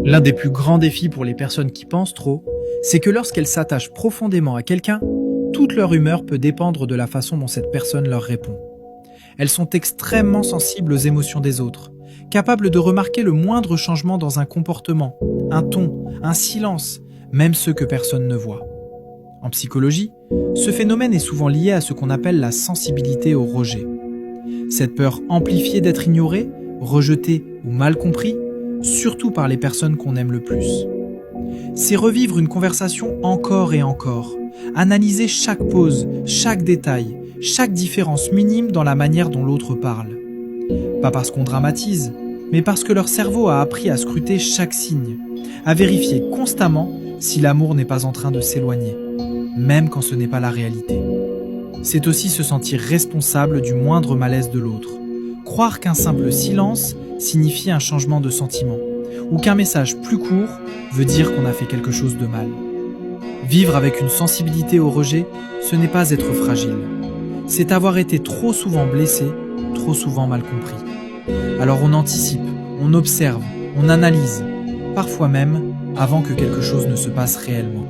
L'un des plus grands défis pour les personnes qui pensent trop, c'est que lorsqu'elles s'attachent profondément à quelqu'un, toute leur humeur peut dépendre de la façon dont cette personne leur répond. Elles sont extrêmement sensibles aux émotions des autres, capables de remarquer le moindre changement dans un comportement, un ton, un silence, même ceux que personne ne voit. En psychologie, ce phénomène est souvent lié à ce qu'on appelle la sensibilité au rejet. Cette peur amplifiée d'être ignoré, rejeté ou mal compris, surtout par les personnes qu'on aime le plus. C'est revivre une conversation encore et encore, analyser chaque pause, chaque détail, chaque différence minime dans la manière dont l'autre parle. Pas parce qu'on dramatise, mais parce que leur cerveau a appris à scruter chaque signe, à vérifier constamment si l'amour n'est pas en train de s'éloigner, même quand ce n'est pas la réalité. C'est aussi se sentir responsable du moindre malaise de l'autre, croire qu'un simple silence signifie un changement de sentiment, ou qu'un message plus court veut dire qu'on a fait quelque chose de mal. Vivre avec une sensibilité au rejet, ce n'est pas être fragile. C'est avoir été trop souvent blessé, trop souvent mal compris. Alors on anticipe, on observe, on analyse, parfois même avant que quelque chose ne se passe réellement.